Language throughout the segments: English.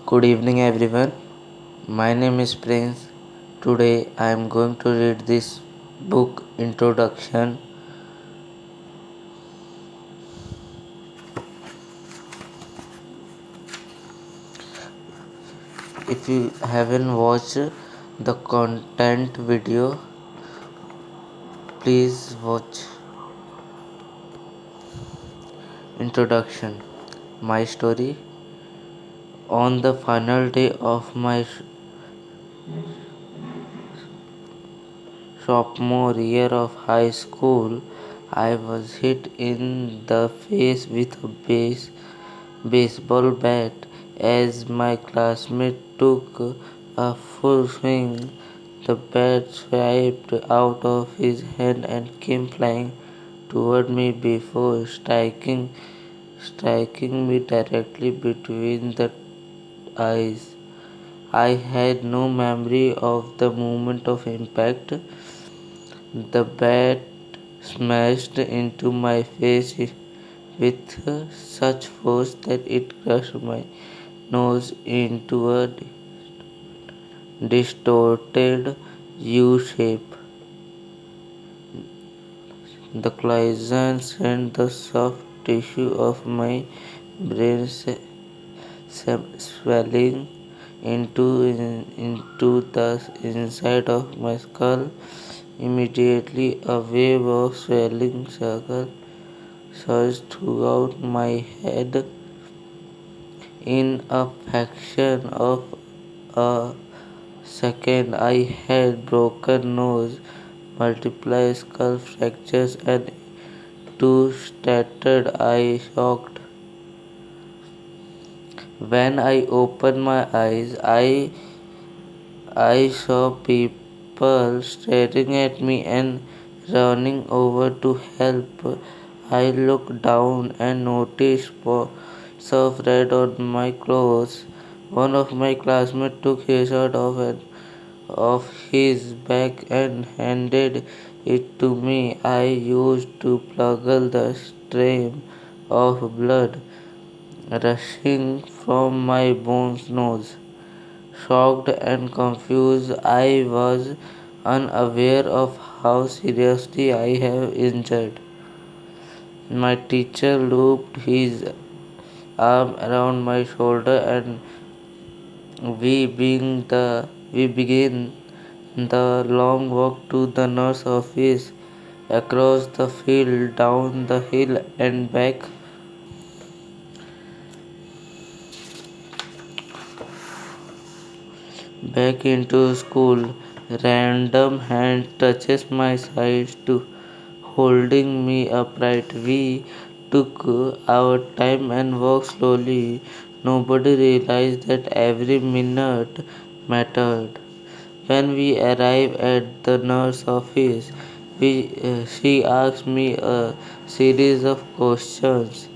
Good evening, everyone. My name is Prince. Today I am going to read this book introduction. If you haven't watched the content video, please watch. Introduction. My story. On the final day of my sophomore year of high school, I was hit in the face with a baseball bat as my classmate took a full swing. The bat swiped out of his hand and came flying toward me before striking me directly between the eyes. I had no memory of the moment of impact. The bat smashed into my face with such force that it crushed my nose into a distorted U shape. The collision sent the soft tissue of my brain swelling into the inside of my skull. Immediately, a wave of swelling surged throughout my head. In a fraction of a second, I had broken nose, multiple skull fractures, and two shattered eye sockets. When I opened my eyes, I saw people staring at me and running over to help. I looked down and noticed spots of red on my clothes. One of my classmates took his shirt off his back and handed it to me. I used to pluggle the stream of blood rushing from my bones nose. Shocked and confused, I was unaware of how seriously I have injured. My teacher looped his arm around my shoulder and we began the long walk to the nurse office, across the field, down the hill and back into school. Random hand touches my sides to holding me upright. We took our time and walked slowly. Nobody realized that every minute mattered. When we arrived at the nurse office, she asked me a series of questions.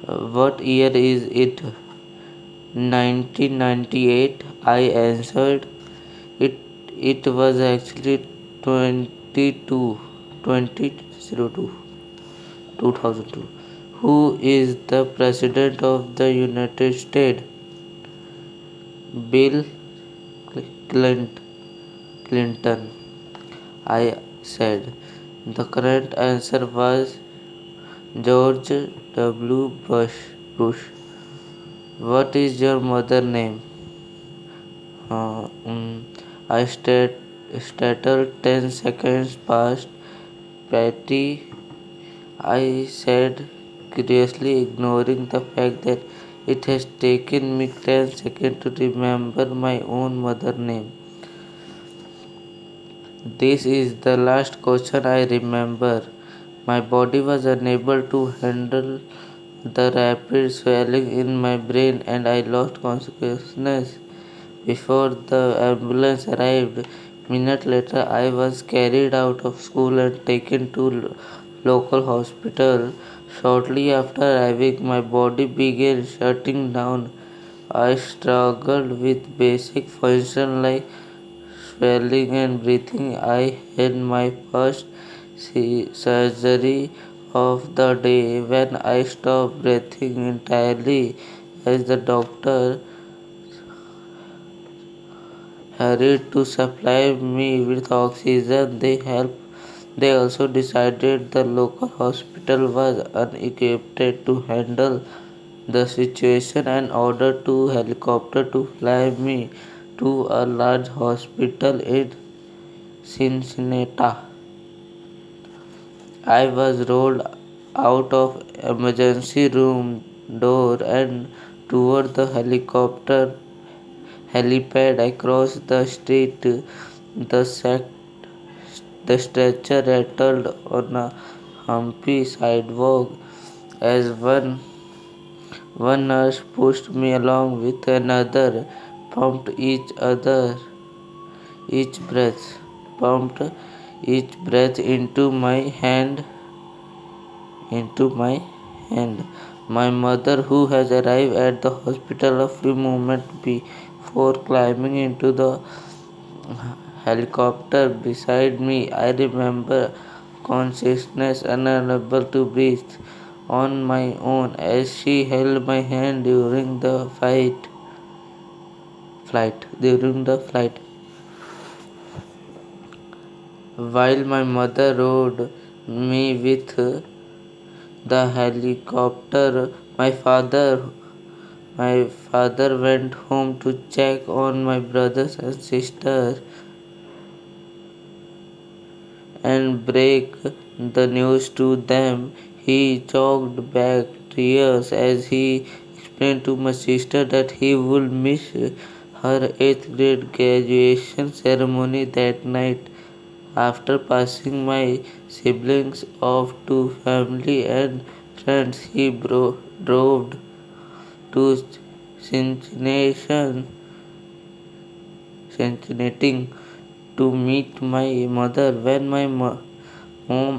What year is it? 1998, I answered. It it was actually 22 2002 2002. Who is the president of the United States? Bill Clinton, I said. The correct answer was George W. Bush. What is your mother name? Uh, mm, I startled 10 seconds past. Patty, I said, curiously ignoring the fact that it has taken me 10 seconds to remember my own mother name. This is the last question I remember. My body was unable to handle the rapid swelling in my brain and I lost consciousness before the ambulance arrived. Minute later, I was carried out of school and taken to local hospital. Shortly after arriving, my body began shutting down. I struggled with basic function like swelling and breathing. I had my first surgery of the day when I stopped breathing entirely as the doctor hurried to supply me with oxygen. They also decided the local hospital was unequipped to handle the situation and ordered two helicopters to fly me to a large hospital in Cincinnati. I was rolled out of emergency room door and toward the helicopter helipad across the street. The sac- the stretcher rattled on a humpy sidewalk as one nurse pushed me along with another, pumped each breath, pumped each breath into my hand. My mother, who has arrived at the hospital a few moments before climbing into the helicopter beside me, I remember consciousness and unable to breathe on my own as she held my hand during the flight. While my mother rode me with the helicopter, my father went home to check on my brothers and sisters and break the news to them. He choked back tears as he explained to my sister that he would miss her 8th grade graduation ceremony that night. After passing my siblings off to family and friends, he drove to Cincinnati, Cincinnati to meet my mother. When my mom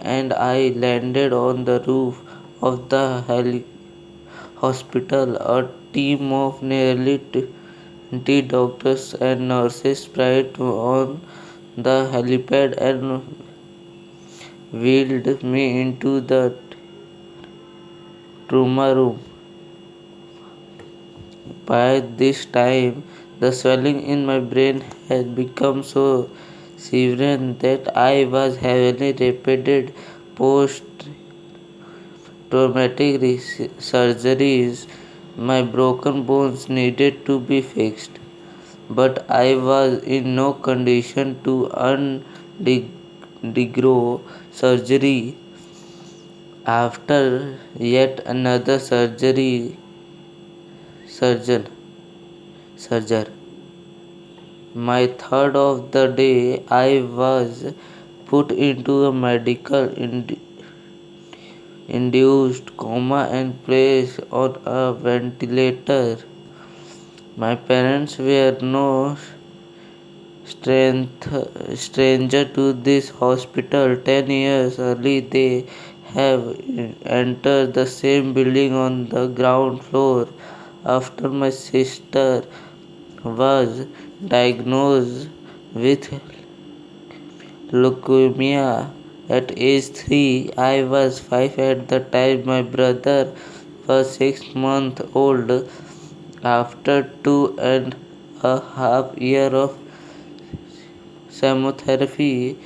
and I landed on the roof of the hospital, a team of nearly 20 doctors and nurses sprayed on the helipad and wheeled me into the trauma room. By this time, the swelling in my brain had become so severe that I was having repeated post traumatic surgeries. My broken bones needed to be fixed, but I was in no condition to undergo surgery. After yet another surgeon, surgery, my third of the day, I was put into a medical induced coma and placed on a ventilator. My parents were no strength, stranger to this hospital. 10 years early, they have entered the same building on the ground floor. After my sister was diagnosed with leukemia at age 3, I was 5 at the time. My brother was 6 months old. After 2.5 years of chemotherapy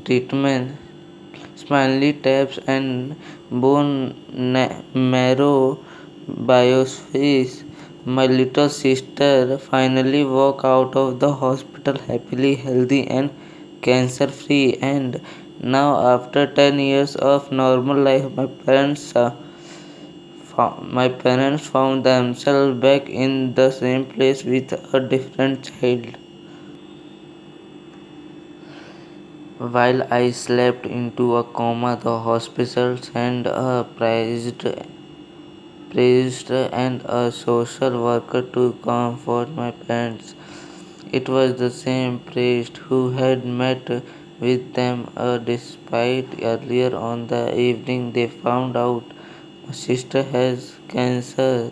treatment, spinal taps, and bone marrow biopsies, my little sister finally walked out of the hospital happily, healthy, and cancer free. And now, after 10 years of normal life, my parents found themselves back in the same place with a different child. While I slept into a coma, the hospital sent a priest and a social worker to comfort my parents. It was the same priest who had met with them despite earlier on the evening they found out my sister has cancer.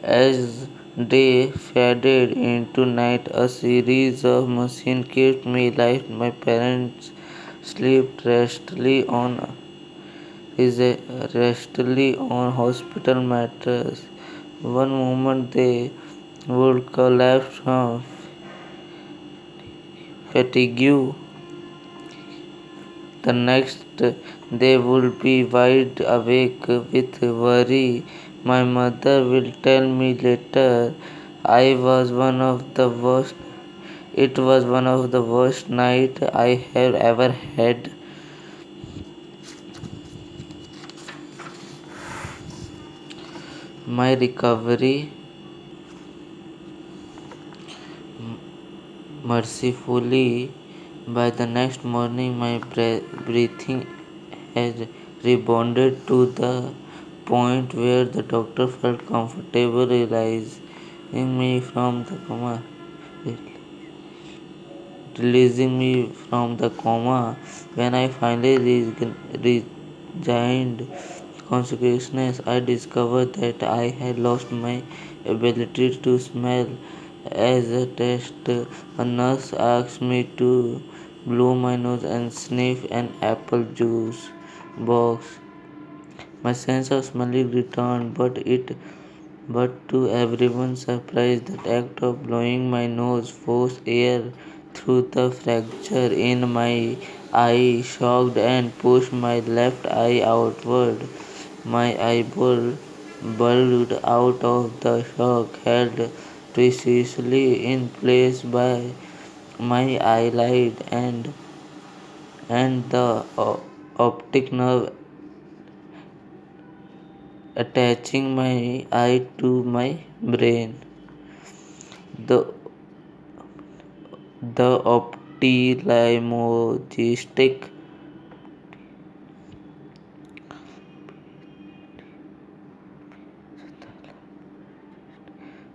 As day faded into night, a series of machines kept me alive. My parents slept restfully on hospital mattress. One moment they would collapse from fatigue. The next they would be wide awake with worry. My mother will tell me later I was one of the worst it was one of the worst night I have ever had. My recovery mercifully by the next morning my breathing had rebounded to the point where the doctor felt comfortable releasing me from the coma. Releasing me from the coma. When I finally regained consciousness, I discovered that I had lost my ability to smell. As a test, a nurse asked me to blow my nose and sniff an apple juice box. My sense of smelling returned, but to everyone's surprise, that act of blowing my nose forced air through the fracture in my eye, shocked and pushed my left eye outward. My eyeball bulged out of the shock, held precisely in place by my eyelid and the optic nerve attaching my eye to my brain. The The ophthalmologist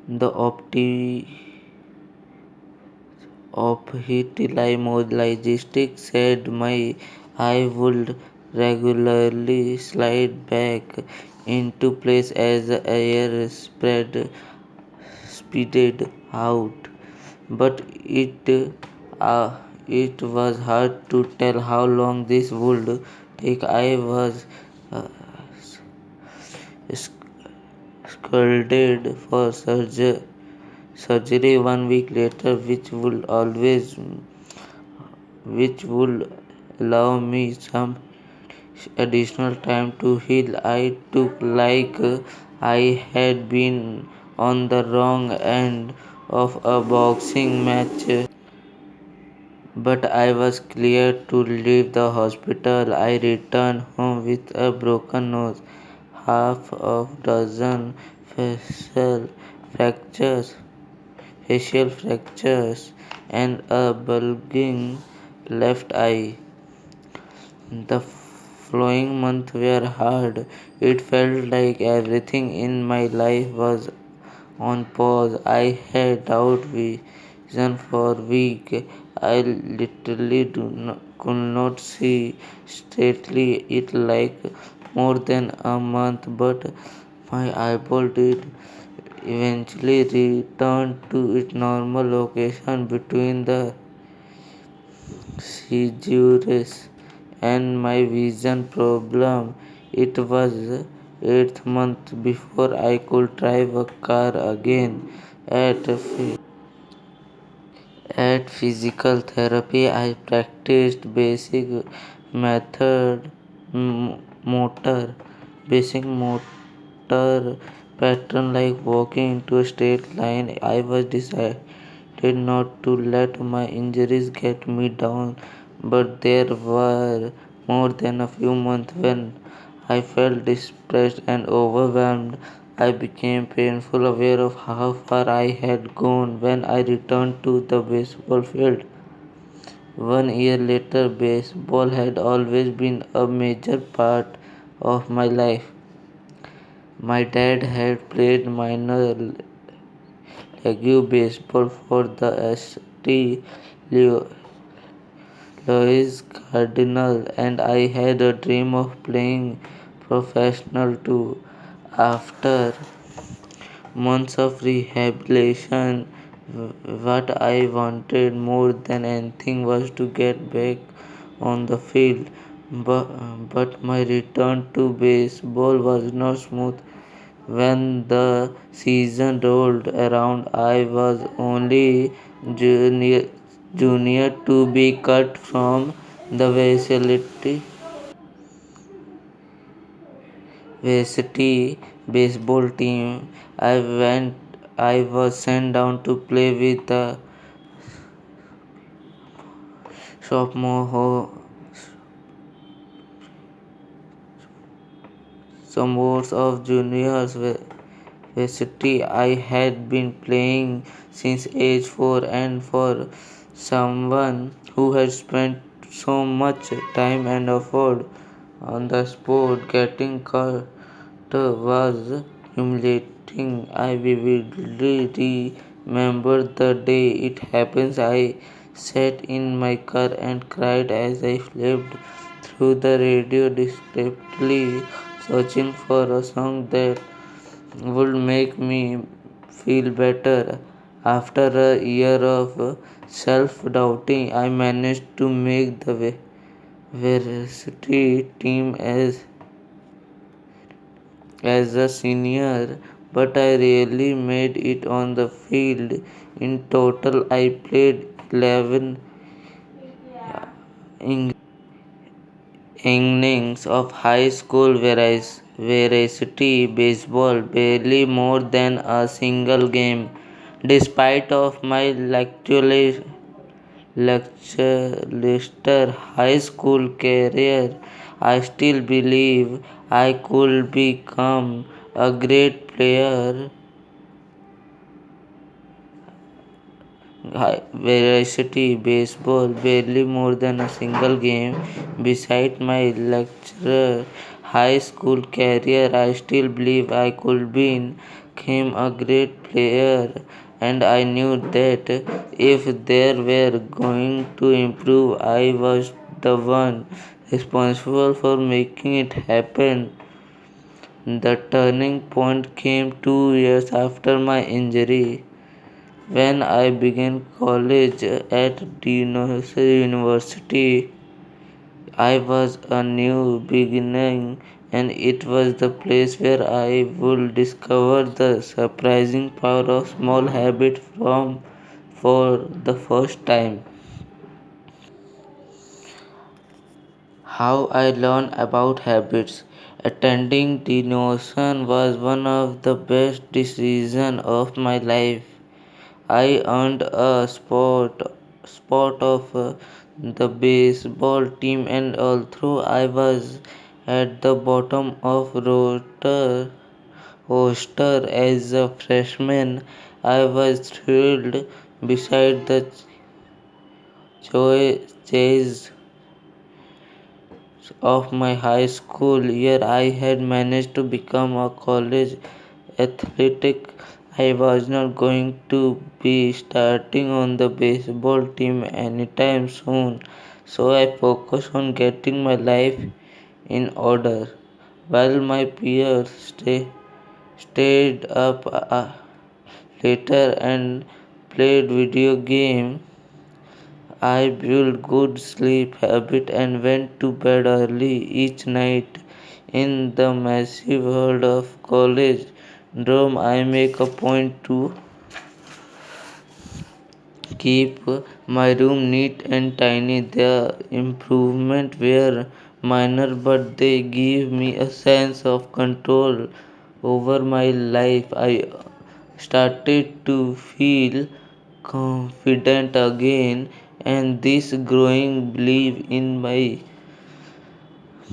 the ophthalmologist said my eye would regularly slide back into place as the air speeded out. But uh, it was hard to tell how long this would take. I was uh, scolded for surgery 1 week later, which would allow me some additional time to heal. I took like I had been on the wrong end of a boxing match. But I was cleared to leave the hospital. I returned home with a broken nose, half a dozen facial fractures, facial fractures, and a bulging left eye. The following months were hard. It felt like everything in my life was on pause. I had doubt vision for weeks. I literally could not see straightly. It like more than a month, but my eyeball did eventually return to its normal location between the seizures and my vision problem. It was 8th month before I could drive a car again. At At physical therapy, I practiced method m- motor, basic motor pattern like walking into a straight line. I was decided not to let my injuries get me down, but there were more than a few months when I felt depressed and overwhelmed. I became painfully aware of how far I had gone when I returned to the baseball field. 1 year later, baseball had always been a major part of my life. My dad had played minor league baseball for the St. Louis Cardinals, and I had a dream of playing professional too. After months of rehabilitation, what I wanted more than anything was to get back on the field. But my return to baseball was not smooth. When the season rolled around, I was only junior, junior to be cut from the varsity baseball team. I went. I was sent down to play with the sophomore sophomores of juniors varsity. I had been playing since age 4, and for someone who had spent so much time and effort on the sport, getting cut was humiliating. I vividly remember the day it happened. I sat in my car and cried as I flipped through the radio, desperately searching for a song that would make me feel better. After a year of self doubting, I managed to make the varsity team as a senior, but I rarely made it on the field. In total, I played 11 innings of high school varsity baseball, barely more than a single game. Despite of my lackluster high school career, I still believe I could become a great player. Varsity baseball, barely more than a single game. Beside my lecturer high school career, I still believe I could become a great player, and I knew that if there were going to improve, I was the one responsible for making it happen. The turning point came 2 years after my injury. When I began college at Dinosaur University, I was a new beginning, and it was the place where I would discover the surprising power of small habits from for the first time. How I learned about habits. Attending Dinosaur was one of the best decisions of my life. I earned a spot of the baseball team, and although I was at the bottom of roster as a freshman, I was thrilled. Beside the chase of my high school year, I had managed to become a college athletic. I was not going to be starting on the baseball team anytime soon, so I focused on getting my life in order. While my peers stayed up later and played video games, I built good sleep habit and went to bed early each night. In the massive world of college dorm, I make a point to keep my room neat and tiny. The improvements were minor, but they give me a sense of control over my life. I started to feel confident again, and this growing belief in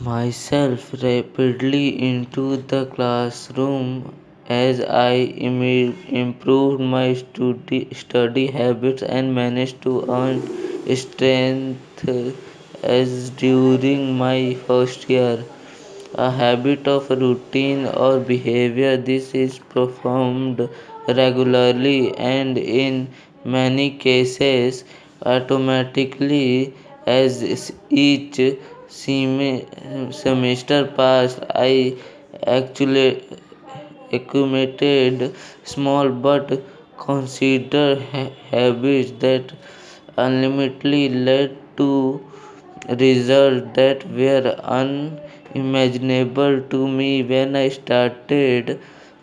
myself rapidly into the classroom as I improved my study habits and managed to earn strength as during my first year. A habit of routine or behavior this is performed regularly and in many cases automatically. As each semester passed, I actually accumulated small but considered habits that ultimately led to results that were unimaginable to me when I started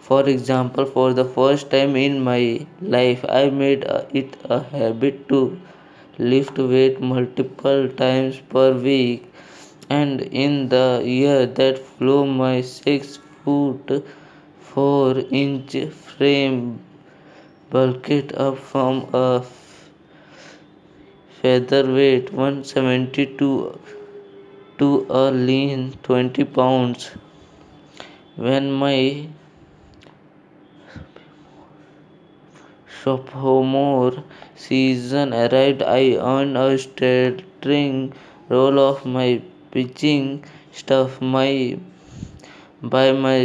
For example, for the first time in my life, I made it a habit to lift weight multiple times per week, and in the year that flew, my 6 foot 4 inch frame bulked up from a featherweight 172 to a lean 20 pounds. When my sophomore season arrived, I earned a starting role of my pitching staff. By my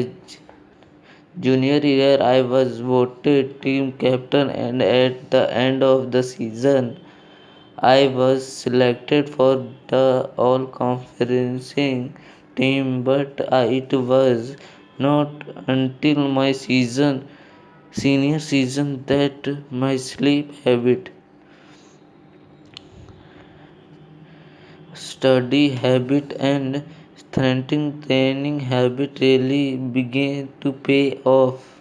junior year, I was voted team captain, and at the end of the season, I was selected for the all conference team. But it was not until my senior season that my sleep habit, study habit, and strength training habit really began to pay off.